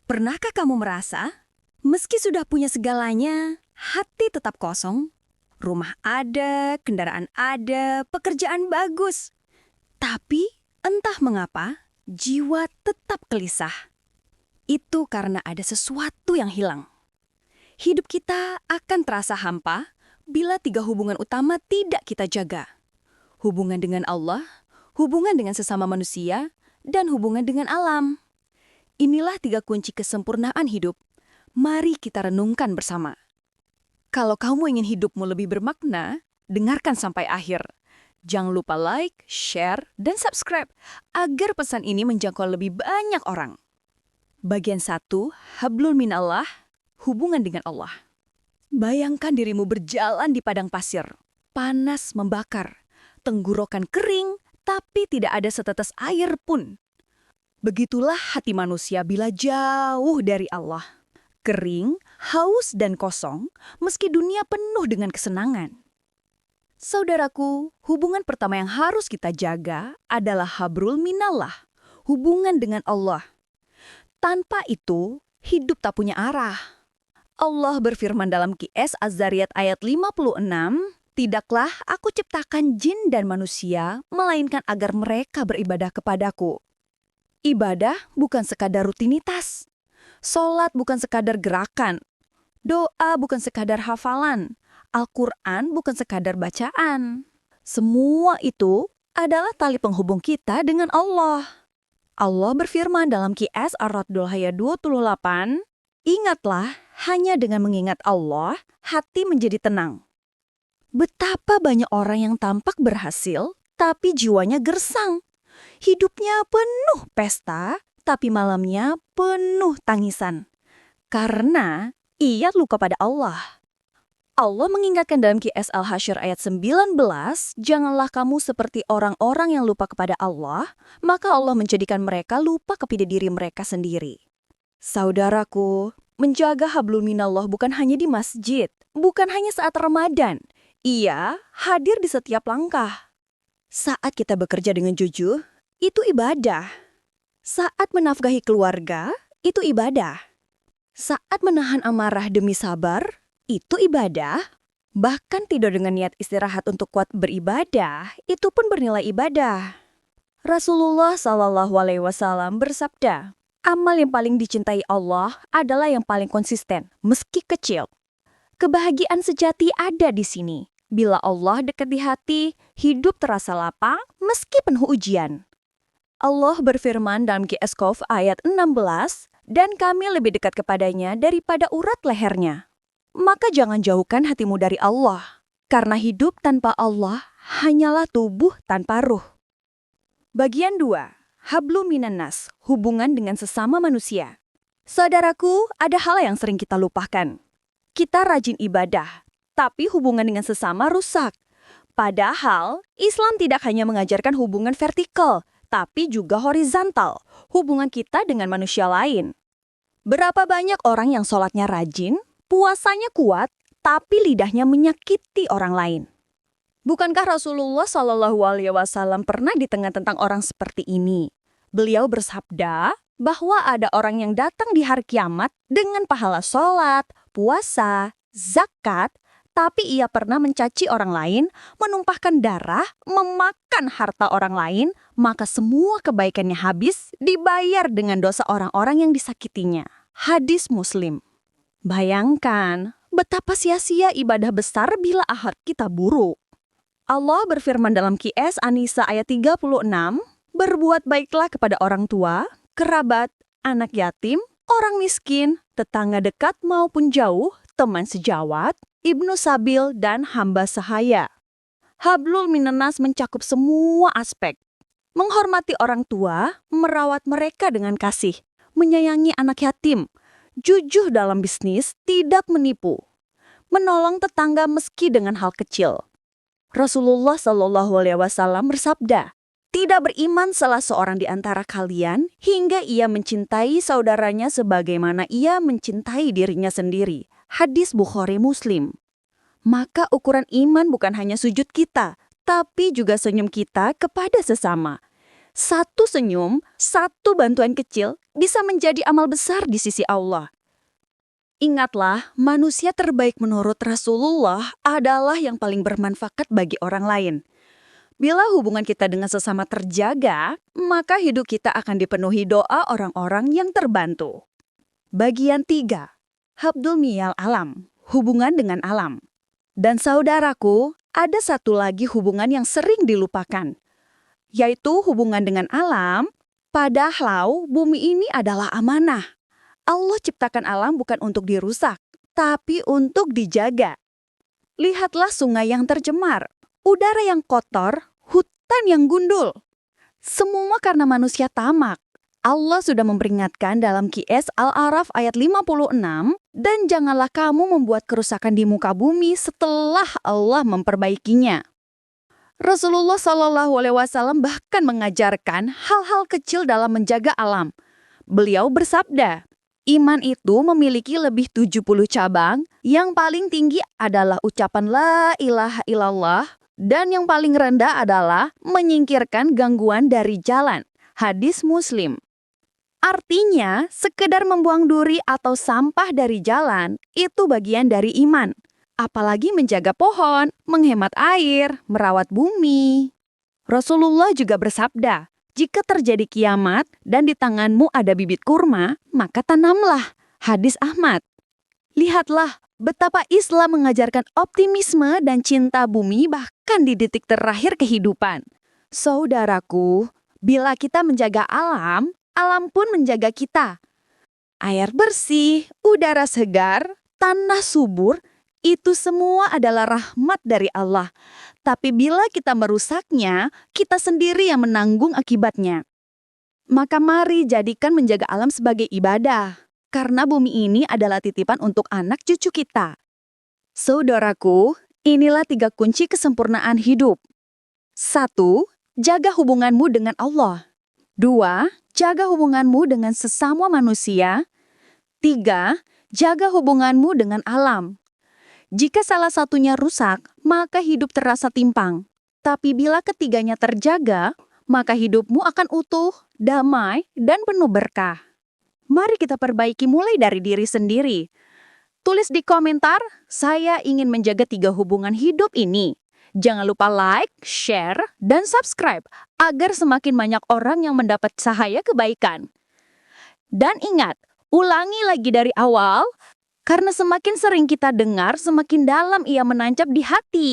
Pernahkah kamu merasa, meski sudah punya segalanya, hati tetap kosong? Rumah ada, kendaraan ada, pekerjaan bagus. Tapi entah mengapa, jiwa tetap gelisah. Itu karena ada sesuatu yang hilang. Hidup kita akan terasa hampa bila 3 hubungan utama tidak kita jaga. Hubungan dengan Allah, hubungan dengan sesama manusia, dan hubungan dengan alam. Inilah 3 kunci kesempurnaan hidup. Mari kita renungkan bersama. Kalau kamu ingin hidupmu lebih bermakna, dengarkan sampai akhir. Jangan lupa like, share, dan subscribe agar pesan ini menjangkau lebih banyak orang. Bagian 1, Hablul Minallah, hubungan dengan Allah. Bayangkan dirimu berjalan di padang pasir. Panas membakar, tenggorokan kering, tapi tidak ada setetes air pun. Begitulah hati manusia bila jauh dari Allah. Kering, haus, dan kosong, meski dunia penuh dengan kesenangan. Saudaraku, hubungan pertama yang harus kita jaga adalah hablul minallah, hubungan dengan Allah. Tanpa itu, hidup tak punya arah. Allah berfirman dalam Qiyas Az-Zariyat ayat 56, "Tidaklah aku ciptakan jin dan manusia, melainkan agar mereka beribadah kepadaku." Ibadah bukan sekadar rutinitas. Sholat bukan sekadar gerakan. Doa bukan sekadar hafalan. Al-Quran bukan sekadar bacaan. Semua itu adalah tali penghubung kita dengan Allah. Allah berfirman dalam Qiyas Ar-Ra'd ayat 28, "Ingatlah, hanya dengan mengingat Allah, hati menjadi tenang." Betapa banyak orang yang tampak berhasil, tapi jiwanya gersang. Hidupnya penuh pesta, tapi malamnya penuh tangisan. Karena ia luka pada Allah. Allah mengingatkan dalam Qiyas Al-Hasyr ayat 19, "Janganlah kamu seperti orang-orang yang lupa kepada Allah, maka Allah menjadikan mereka lupa kepada diri mereka sendiri." Saudaraku, menjaga hablul minallah bukan hanya di masjid, bukan hanya saat Ramadan. Ia hadir di setiap langkah. Saat kita bekerja dengan jujur, itu ibadah. Saat menafkahi keluarga, itu ibadah. Saat menahan amarah demi sabar, itu ibadah. Bahkan tidur dengan niat istirahat untuk kuat beribadah, itu pun bernilai ibadah. Rasulullah SAW bersabda, "Amal yang paling dicintai Allah adalah yang paling konsisten, meski kecil." Kebahagiaan sejati ada di sini. Bila Allah dekat di hati, hidup terasa lapang meski penuh ujian. Allah berfirman dalam Qiyas Qaf ayat 16, "Dan kami lebih dekat kepadanya daripada urat lehernya." Maka jangan jauhkan hatimu dari Allah, karena hidup tanpa Allah hanyalah tubuh tanpa ruh. Bagian 2, Hablu minan nas, hubungan dengan sesama manusia. Saudaraku, ada hal yang sering kita lupakan. Kita rajin ibadah, tapi hubungan dengan sesama rusak. Padahal, Islam tidak hanya mengajarkan hubungan vertikal, tapi juga horizontal, hubungan kita dengan manusia lain. Berapa banyak orang yang sholatnya rajin, puasanya kuat, tapi lidahnya menyakiti orang lain. Bukankah Rasulullah SAW pernah ditengah tentang orang seperti ini? Beliau bersabda bahwa ada orang yang datang di hari kiamat dengan pahala sholat, puasa, zakat, tapi ia pernah mencaci orang lain, menumpahkan darah, memakan harta orang lain, maka semua kebaikannya habis dibayar dengan dosa orang-orang yang disakitinya. Hadis Muslim. Bayangkan betapa sia-sia ibadah besar bila akhlak kita buruk. Allah berfirman dalam Qiyas An-Nisa ayat 36, "Berbuat baiklah kepada orang tua, kerabat, anak yatim, orang miskin, tetangga dekat maupun jauh, teman sejawat, ibnu sabil, dan hamba sahaya." Hablul minannas mencakup semua aspek. Menghormati orang tua, merawat mereka dengan kasih, menyayangi anak yatim, jujur dalam bisnis, tidak menipu, menolong tetangga meski dengan hal kecil. Rasulullah SAW bersabda, "Tidak beriman salah seorang di antara kalian hingga ia mencintai saudaranya sebagaimana ia mencintai dirinya sendiri." Hadis Bukhari Muslim. Maka ukuran iman bukan hanya sujud kita, tapi juga senyum kita kepada sesama. Satu senyum, satu bantuan kecil bisa menjadi amal besar di sisi Allah. Ingatlah, manusia terbaik menurut Rasulullah adalah yang paling bermanfaat bagi orang lain. Bila hubungan kita dengan sesama terjaga, maka hidup kita akan dipenuhi doa orang-orang yang terbantu. Bagian 3. Habdul Miyal Alam, hubungan dengan alam. Dan saudaraku, ada satu lagi hubungan yang sering dilupakan, yaitu hubungan dengan alam. Padahal bumi ini adalah amanah. Allah ciptakan alam bukan untuk dirusak, tapi untuk dijaga. Lihatlah sungai yang tercemar, udara yang kotor, hutan yang gundul. Semua karena manusia tamak. Allah sudah memperingatkan dalam Qiyas Al-A'raf ayat 56, dan janganlah kamu membuat kerusakan di muka bumi setelah Allah memperbaikinya. Rasulullah SAW bahkan mengajarkan hal-hal kecil dalam menjaga alam. Beliau bersabda, iman itu memiliki lebih 70 cabang, yang paling tinggi adalah ucapan la ilaha illallah, dan yang paling rendah adalah menyingkirkan gangguan dari jalan. Hadis Muslim. Artinya, sekedar membuang duri atau sampah dari jalan, itu bagian dari iman. Apalagi menjaga pohon, menghemat air, merawat bumi. Rasulullah juga bersabda, jika terjadi kiamat dan di tanganmu ada bibit kurma, maka tanamlah. Hadis Ahmad. Lihatlah betapa Islam mengajarkan optimisme dan cinta bumi bahkan di detik terakhir kehidupan. Saudaraku, bila kita menjaga alam, alam pun menjaga kita. Air bersih, udara segar, tanah subur, itu semua adalah rahmat dari Allah. Tapi bila kita merusaknya, kita sendiri yang menanggung akibatnya. Maka mari jadikan menjaga alam sebagai ibadah. Karena bumi ini adalah titipan untuk anak cucu kita. Saudaraku, inilah 3 kunci kesempurnaan hidup. 1. Jaga hubunganmu dengan Allah. 2. Jaga hubunganmu dengan sesama manusia. 3. Jaga hubunganmu dengan alam. Jika salah satunya rusak, maka hidup terasa timpang. Tapi bila ketiganya terjaga, maka hidupmu akan utuh, damai, dan penuh berkah. Mari kita perbaiki mulai dari diri sendiri. Tulis di komentar, saya ingin menjaga 3 hubungan hidup ini. Jangan lupa like, share, dan subscribe agar semakin banyak orang yang mendapat cahaya kebaikan. Dan ingat, ulangi lagi dari awal, karena semakin sering kita dengar, semakin dalam ia menancap di hati.